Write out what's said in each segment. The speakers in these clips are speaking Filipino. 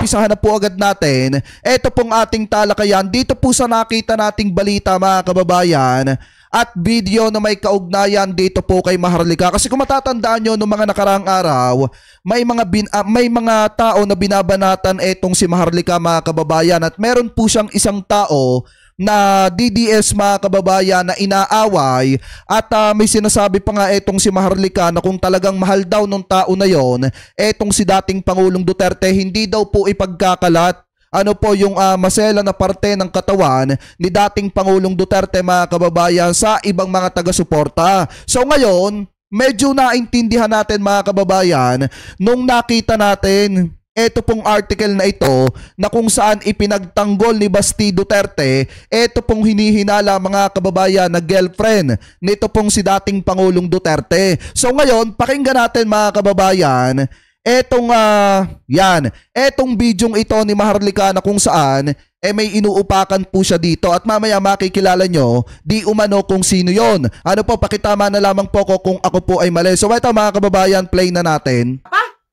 umpisahan na po agad natin. Ito pong ating talakayan dito po sa nakita nating balita mga kababayan at video na may kaugnayan dito po kay Maharlika. Kasi kung matatandaan nyo noong mga nakaraang araw, may mga tao na binabanatan etong si Maharlika mga kababayan at meron po siyang isang tao na DDS mga kababayan na inaaway at may sinasabi pa nga etong si Maharlika na kung talagang mahal daw nung tao na yon, etong si dating Pangulong Duterte hindi daw po ipagkakalat ano po yung masela na parte ng katawan ni dating Pangulong Duterte mga kababayan sa ibang mga taga-suporta. So ngayon, medyo naintindihan natin mga kababayan nung nakita natin ito pong article na ito na kung saan ipinagtanggol ni Basti Duterte, ito pong hinihinala mga kababayan na girlfriend nito pong si dating Pangulong Duterte. So ngayon, pakinggan natin mga kababayan, etong bidyong ito ni Maharlika na kung saan may inuupakan po siya dito at mamaya makikilala nyo di umano kung sino yon. Ano po, pakitama na lamang po ko kung ako po ay mali. So ito mga kababayan, play na natin.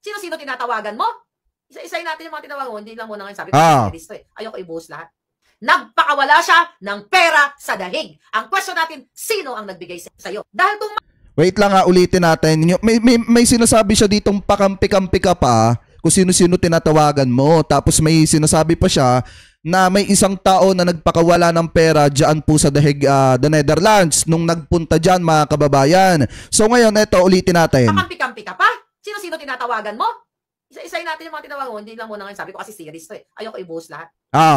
Sino-sino tinatawagan mo? Isa-isayin natin yung mga tinawagan mo. Hindi lang muna ngayon sabi ko, ayoko i-boast lahat. Nagpakawala siya ng pera sa dahig. Ang question natin, sino ang nagbigay sa'yo? Dahil kung... Wait lang ulitin natin. May sinasabi siya ditong pakampi-kampi ka pa kung sino-sino tinatawagan mo. Tapos may sinasabi pa siya na may isang tao na nagpakawala ng pera dyan po sa dahig the Netherlands nung nagpunta dyan mga kababayan. So ngayon, eto ulitin natin. Pakampi-kampi ka pa? Sino-sino tinatawagan mo? Isa-isayin natin yung mga tinawagan mo. Hindi lang muna ngayon sabi ko kasi serious to eh. Ayoko i-boast lahat.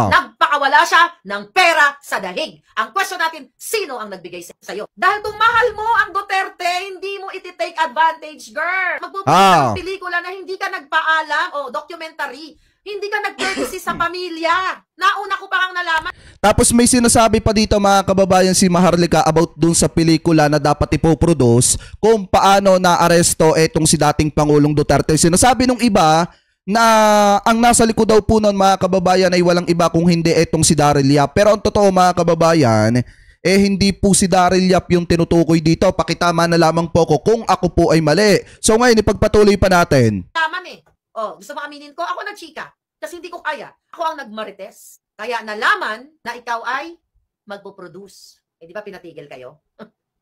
Nagpakawala siya ng pera sa dahig. Ang question natin, sino ang nagbigay sa'yo? Dahil kung mahal mo ang Duterte, hindi mo iti-take advantage, girl. Magpupunta ng pelikula na hindi ka nagpaalam o documentary. Hindi ka nag-courtesy sa pamilya. Nauna ko pa kang nalaman. Tapos may sinasabi pa dito mga kababayan si Maharlika about dun sa pelikula na dapat ipoproduce kung paano na-aresto etong si dating Pangulong Duterte. Sinasabi nung iba na ang nasa likod daw po nun mga kababayan ay walang iba kung hindi etong si Daryl Yap. Pero ang totoo mga kababayan, hindi po si Daryl Yap yung tinutukoy dito. Pakitama na lamang po ko kung ako po ay mali. So ngayon ipagpatuloy pa natin. Tama eh. Gusto mo aminin ko? Ako nagchika. Kasi hindi ko kaya. Ako ang nagmarites. Kaya nalaman na ikaw ay magpo-produce. Di ba pinatigil kayo?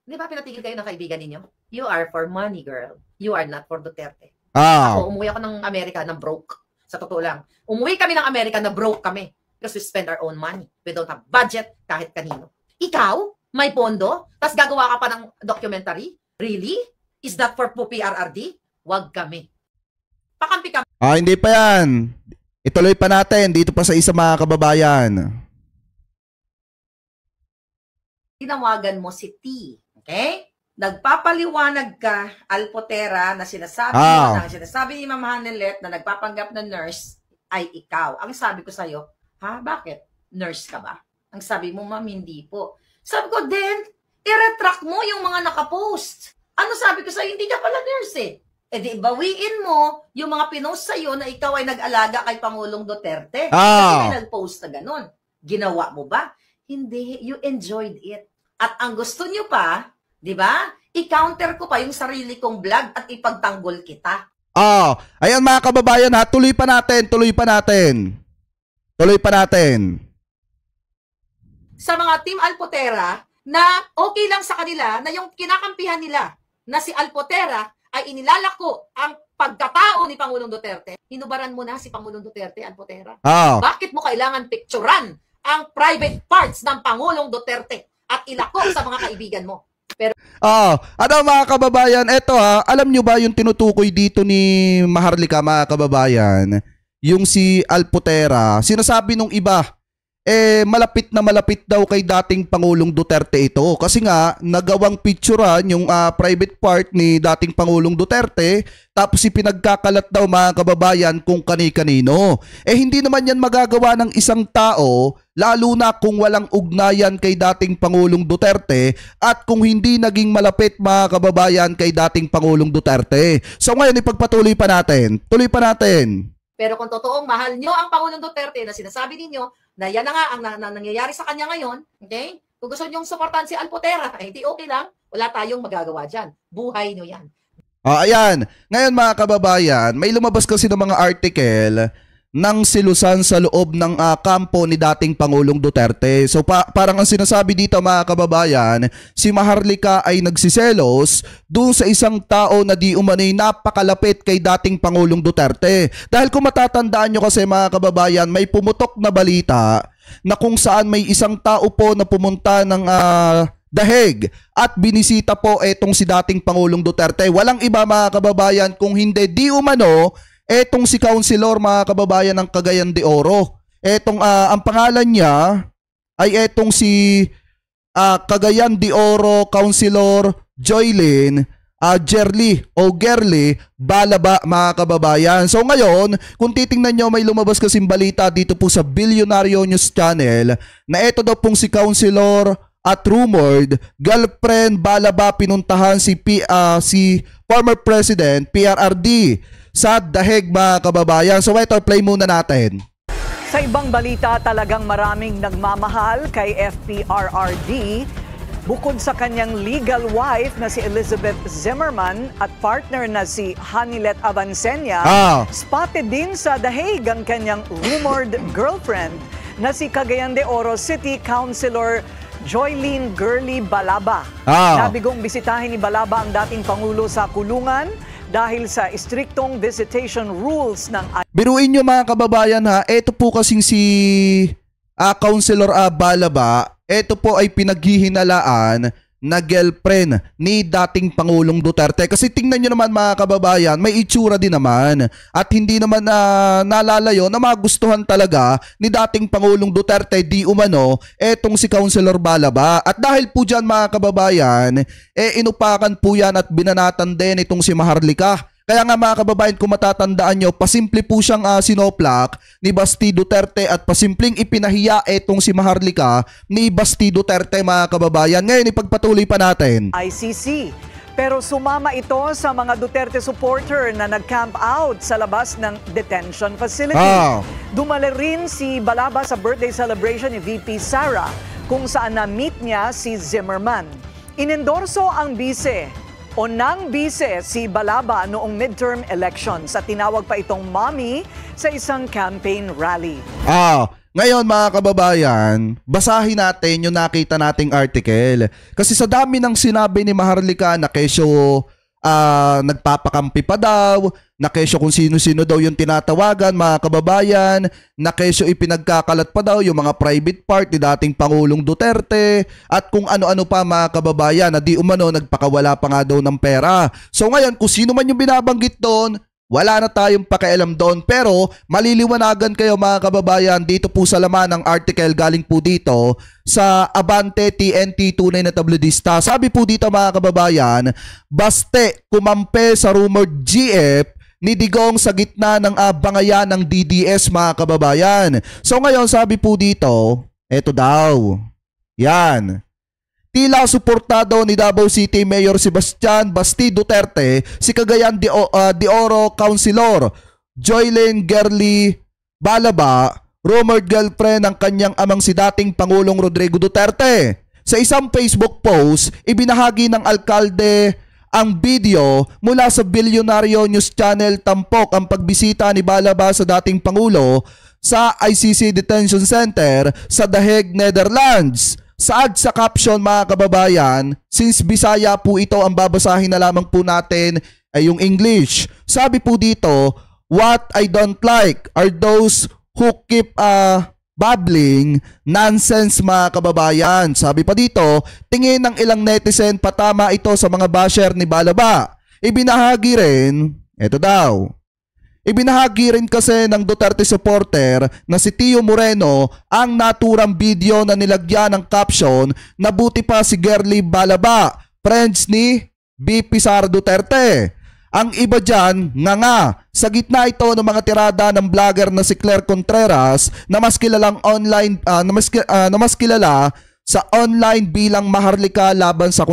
Di ba pinatigil kayo ng kaibigan ninyo? You are for money, girl. You are not for Duterte. Ako, umuwi ako ng Amerika na broke. Sa totoo lang. Umuwi kami ng Amerika na broke kami. Because we spend our own money. We don't have budget kahit kanino. Ikaw, may pondo, tapos gagawa ka pa ng documentary? Really? Is that for PRRD? Wag kami. Pakampi-kampi. Hindi pa yan. Ituloy pa natin dito pa sa isa mga kababayan. Tinawagan mo si T. Okay? Nagpapaliwanag ka, Alpotera, na sinasabi ni Ma'am Hanelet na nagpapanggap na nurse ay ikaw. Ang sabi ko sa'yo, bakit? Nurse ka ba? Ang sabi mo, ma'am, hindi po. Sabi ko, then, i-retract mo yung mga nakapost. Ano sabi ko sa'yo? Hindi ka pala nurse eh. Di bawiin mo yung mga pinost sa'yo na ikaw ay nag-alaga kay Pangulong Duterte. Kasi may nag-post na ganun. Ginawa mo ba? Hindi. You enjoyed it. At ang gusto nyo pa, di ba? I-counter ko pa yung sarili kong vlog at ipagtanggol kita. Ayan mga kababayan ha. Tuloy pa natin. Sa mga Team Alpotera na okay lang sa kanila na yung kinakampihan nila na si Alpotera ay inilalako ang pagkatao ni Pangulong Duterte, hinubaran mo na si Pangulong Duterte, Alpotera. Bakit mo kailangan picturean ang private parts ng Pangulong Duterte at ilako sa mga kaibigan mo? Pero ano mga kababayan, eto alam nyo ba yung tinutukoy dito ni Maharlika mga kababayan? Yung si Alpotera, sinasabi nung iba, malapit na malapit daw kay dating Pangulong Duterte ito. Kasi nga, nagawang picturean yung private part ni dating Pangulong Duterte, tapos ipinagkakalat daw mga kababayan kung kani-kanino. Hindi naman yan magagawa ng isang tao, lalo na kung walang ugnayan kay dating Pangulong Duterte at kung hindi naging malapit mga kababayan kay dating Pangulong Duterte. So ngayon, ipagpatuloy pa natin. Tuloy pa natin. Pero kung totoong mahal nyo ang Pangulong Duterte na sinasabi ninyo, na yan na nga ang nangyayari sa kanya ngayon, okay? Kung gusto nyong suportahan si Alpotera, hindi okay lang, wala tayong magagawa dyan. Buhay nyo yan. Ayan. Ngayon mga kababayan, may lumabas kasi ng mga article ng silusan sa loob ng kampo ni dating Pangulong Duterte. So parang ang sinasabi dito mga kababayan, si Maharlika ay nagsiselos doon sa isang tao na di umano'y napakalapit kay dating Pangulong Duterte. Dahil kung matatandaan nyo kasi mga kababayan, may pumutok na balita na kung saan may isang tao po na pumunta ng Daheg at binisita po etong si dating Pangulong Duterte. Walang iba mga kababayan kung hindi di umano etong si Councilor mga kababayan ng Cagayan de Oro. Etong ang pangalan niya ay etong si Cagayan de Oro Councilor Joylyn Gerly Balaba mga kababayan. So ngayon, kung titingnan nyo, may lumabas kasing balita dito po sa Bilyonaryo News Channel na eto daw pong si Councilor at rumored girlfriend Balaba pinuntahan si former President PRRD sa Daheg mga kababayan. So ito, play muna natin. Sa ibang balita, talagang maraming nagmamahal kay FPRRD. Bukod sa kanyang legal wife na si Elizabeth Zimmerman at partner na si Hanilet Avancenia, spotted din sa Daheg ang kanyang rumored girlfriend na si Cagayan de Oro City Councilor Joylyn Gerly Balaba. Nabigong bisitahin ni Balaba ang dating Pangulo sa kulungan dahil sa istriktong visitation rules ng... Biruin nyo mga kababayan ha, ito po kasing si Councilor Balaba, ito po ay pinaghihinalaan na girlfriend ni dating Pangulong Duterte. Kasi tingnan nyo naman mga kababayan, may itsura din naman at hindi naman nalalayo na magustuhan talaga ni dating Pangulong Duterte di umano etong si Councilor Balaba. At dahil po dyan mga kababayan, inupakan po yan at binanatan din itong si Maharlika. Kaya nga mga kababayan, kung matatandaan nyo, pasimple po siyang sinoplak ni Basti Duterte at pasimpleng ipinahiya etong si Maharlika ni Basti Duterte mga kababayan. Ngayon, ipagpatuloy pa natin. ICC. Pero sumama ito sa mga Duterte supporter na nag-camp out sa labas ng detention facility. Dumala rin si Balaba sa birthday celebration ni VP Sara kung saan na-meet niya si Zimmerman. Inendorso ang bise o nang bise si Balaba noong midterm elections at tinawag pa itong mommy sa isang campaign rally. Ngayon mga kababayan, basahin natin yung nakita nating article. Kasi sa dami ng sinabi ni Maharlika na kesyo nagpapakampi pa daw, na kesyo kung sino-sino daw yung tinatawagan mga kababayan, na kesyo ipinagkakalat pa daw yung mga private part ni dating Pangulong Duterte at kung ano-ano pa mga kababayan na di umano nagpakawala pa nga daw ng pera. So ngayon kung sino man yung binabanggit doon, wala na tayong pakialam doon, pero maliliwanagan kayo mga kababayan dito po sa laman ng article galing po dito sa Abante TNT Tunay na Tabloidista. Sabi po dito mga kababayan, baste kumampe sa rumored GF ni Digong sa gitna ng bangayan ng DDS mga kababayan. So ngayon sabi po dito, eto daw, yan. Tila suportado ni Davao City Mayor Sebastian Basti Duterte si Cagayan de Oro Councilor Joylyn Gerly Balaba, rumored girlfriend ng kanyang amang si dating Pangulong Rodrigo Duterte. Sa isang Facebook post, ibinahagi ng alkalde ang video mula sa Bilyonaryo News Channel tampok ang pagbisita ni Balaba sa dating Pangulo sa ICC Detention Center sa Daheg, Netherlands. Saad sa caption mga kababayan, since Bisaya po ito ang babasahin na lamang po natin ay yung English. Sabi po dito, what I don't like are those who keep babbling nonsense mga kababayan. Sabi pa dito, tingin ng ilang netizen patama ito sa mga basher ni Balaba. Ibinahagi rin, eto daw. Ibinahagi rin kasi ng Duterte supporter na si Tio Moreno ang naturang video na nilagyan ng caption na buti pa si Gerly Balaba, friends ni BP Sara Duterte. Ang iba dyan, nga, sa gitna ito ng mga tirada ng vlogger na si Claire Contreras na mas kilalang online, na mas kilala sa online bilang Maharlika laban sa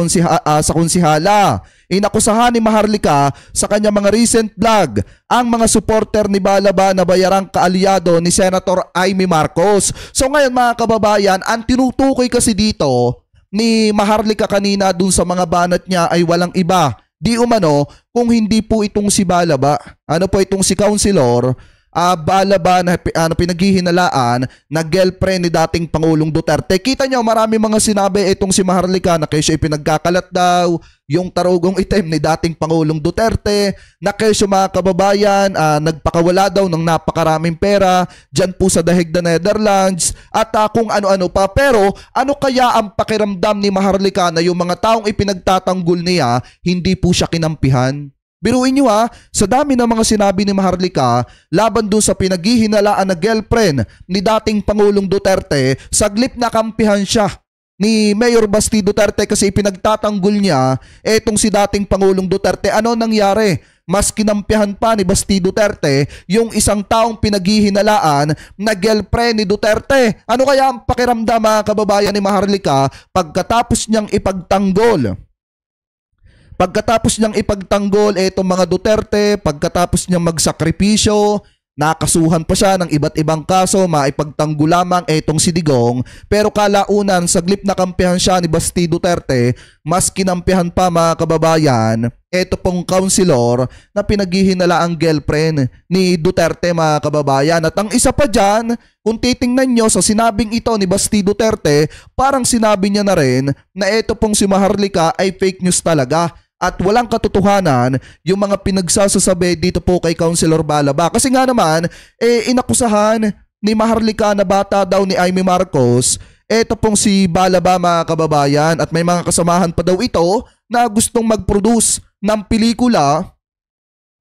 konsihala. Inakusahan ni Maharlika sa kanyang mga recent vlog ang mga supporter ni Balaba na bayarang kaalyado ni Senator Amy Marcos. So ngayon mga kababayan, ang tinutukoy kasi dito ni Maharlika kanina dun sa mga banat niya ay walang iba. Di umano kung hindi po itong si Balaba, ano po itong si Councilor Balaba na pinaghihinalaan na girlfriend ni dating Pangulong Duterte. Kita nyo, marami mga sinabi itong si Maharlika na kesyo ipinagkakalat daw yung tarugong itim ni dating Pangulong Duterte, na kesyo mga kababayan, nagpakawala daw ng napakaraming pera dyan po sa Dahig na Netherlands at kung ano-ano pa. Pero ano kaya ang pakiramdam ni Maharlika na yung mga taong ipinagtatanggol niya, hindi po siya kinampihan? Biruin nyo sa dami ng mga sinabi ni Maharlika laban dun sa pinaghihinalaan na girlfriend ni dating Pangulong Duterte, saglip na kampihan siya ni Mayor Basti Duterte kasi ipinagtatanggol niya etong si dating Pangulong Duterte. Ano nangyari? Mas kinampihan pa ni Basti Duterte yung isang taong pinaghihinalaan na girlfriend ni Duterte. Ano kaya ang pakiramdam mga kababayan ni Maharlika pagkatapos niyang ipagtanggol? Pagkatapos niyang ipagtanggol etong mga Duterte, pagkatapos niyang magsakripisyo, nakasuhan pa siya ng iba't ibang kaso, maipagtanggol lamang etong si Digong. Pero kalaunan, saglip na kampihan siya ni Basti Duterte, mas kinampihan pa mga kababayan eto pong councilor na pinaghihinalaan ang girlfriend ni Duterte mga kababayan. At ang isa pa dyan, kung titingnan nyo sa sinabing ito ni Basti Duterte, parang sinabi niya na rin na eto pong si Maharlika ay fake news talaga. At walang katotohanan yung mga pinagsasasabi dito po kay Councilor Balaba. Kasi nga naman, inakusahan ni Maharlika na bata daw ni Amy Marcos, eto pong si Balaba mga kababayan. At may mga kasamahan pa daw ito na gustong mag-produce ng pelikula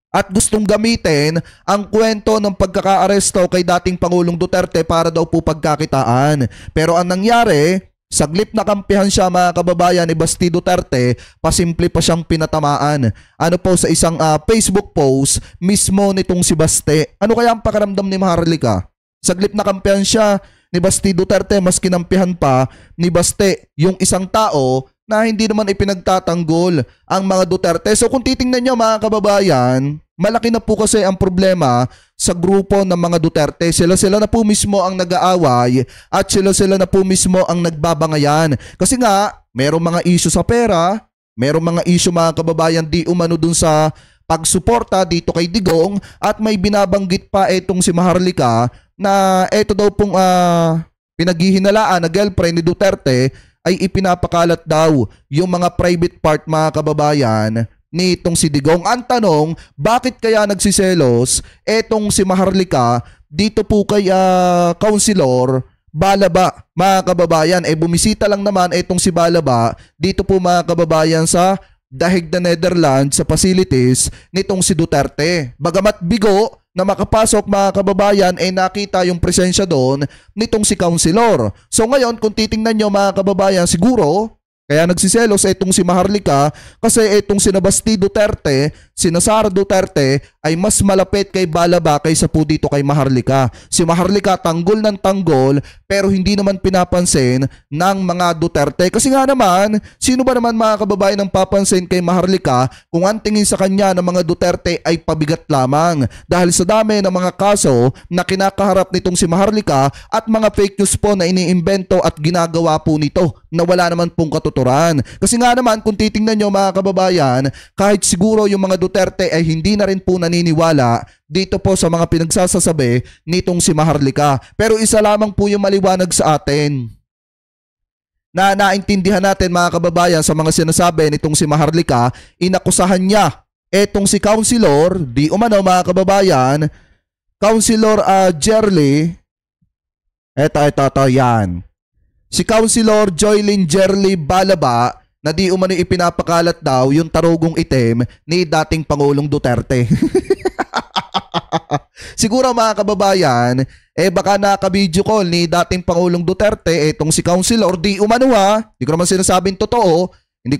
at gustong gamitin ang kwento ng pagkakaaresto kay dating Pangulong Duterte para daw po pagkakitaan. Pero ang nangyari, saglip na kampihan siya mga kababayan ni Basti Duterte, pasimple pa siyang pinatamaan. Ano po sa isang Facebook post mismo nitong si Basti. Ano kaya ang pakiramdam ni Maharlika? Saglip na kampihan siya ni Basti Duterte, mas kinampihan pa ni Basti yung isang tao na hindi naman ipinagtatanggol ang mga Duterte. So kung titingnan nyo mga kababayan, malaki na po kasi ang problema sa grupo ng mga Duterte. Sila na po mismo ang nag-aaway at sila na po mismo ang nagbabangayan. Kasi nga, merong mga issue sa pera, merong mga issue mga kababayan di umano dun sa pagsuporta dito kay Digong, at may binabanggit pa etong si Maharlika na eto daw pong pinaghihinalaan na girlfriend ni Duterte ay ipinapakalat daw yung mga private part mga kababayan nitong si Digong. Ang tanong, bakit kaya nagsiselos etong si Maharlika dito po kay Councilor Balaba mga kababayan? Bumisita lang naman etong si Balaba dito po mga kababayan sa Dahig na Netherlands sa facilities nitong si Duterte. Bagamat bigo na makapasok mga kababayan, nakita yung presensya doon nitong si Councilor. So ngayon kung titingnan nyo mga kababayan, siguro kaya nagsiselos etong si Maharlika kasi etong si Basti Duterte, si Sara Duterte ay mas malapit kay Balaba kaysa po dito kay Maharlika. Si Maharlika tanggol ng tanggol pero hindi naman pinapansin ng mga Duterte. Kasi nga naman, sino ba naman mga kababayan ang papansin kay Maharlika kung ang tingin sa kanya ng mga Duterte ay pabigat lamang? Dahil sa dami ng mga kaso na kinakaharap nitong si Maharlika at mga fake news po na iniimbento at ginagawa po nito na wala naman pong katuturan. Kasi nga naman kung titingnan nyo mga kababayan, kahit siguro yung mga Duterte ay hindi na rin po naniniwala dito po sa mga pinagsasasabi nitong si Maharlika. Pero isa lamang po yung maliwanag sa atin na naintindihan natin mga kababayan sa mga sinasabi nitong si Maharlika, inakusahan niya etong si Councilor, di umano mga kababayan, Councilor Jerly, eto yan. Si Councilor Joylyn Jerly Balaba na di umano ipinapakalat daw yung tarugong itim ni dating Pangulong Duterte. Siguro mga kababayan, baka naka-video call ni dating Pangulong Duterte etong si Councilor, di umano hindi ko naman sinasabing totoo, hindi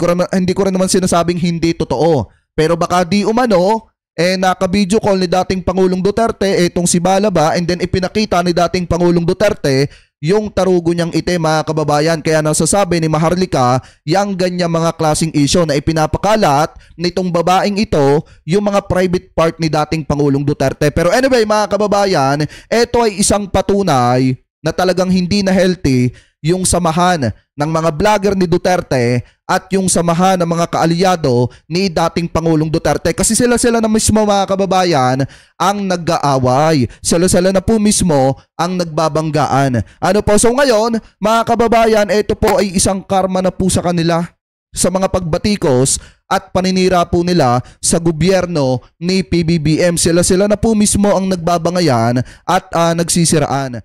ko rin naman sinasabing hindi totoo. Pero baka di umano, naka-video call ni dating Pangulong Duterte etong si Balaba, and then ipinakita ni dating Pangulong Duterte yung tarugo niyang itim mga kababayan. Kaya nasasabi ni Maharlika yung ganyan mga klaseng issue na ipinapakalat nitong babaeng ito yung mga private part ni dating Pangulong Duterte. Pero anyway mga kababayan, ito ay isang patunay na talagang hindi na healthy yung samahan ng mga vlogger ni Duterte at yung samahan ng mga kaalyado ni dating Pangulong Duterte. Kasi sila na mismo mga kababayan ang nag-aaway. Sila na po mismo ang nagbabanggaan. Ano po? So ngayon, mga kababayan, ito po ay isang karma na po sa kanila sa mga pagbatikos at paninira po nila sa gobyerno ni PBBM. Sila na po mismo ang nagbabangayan at nagsisiraan.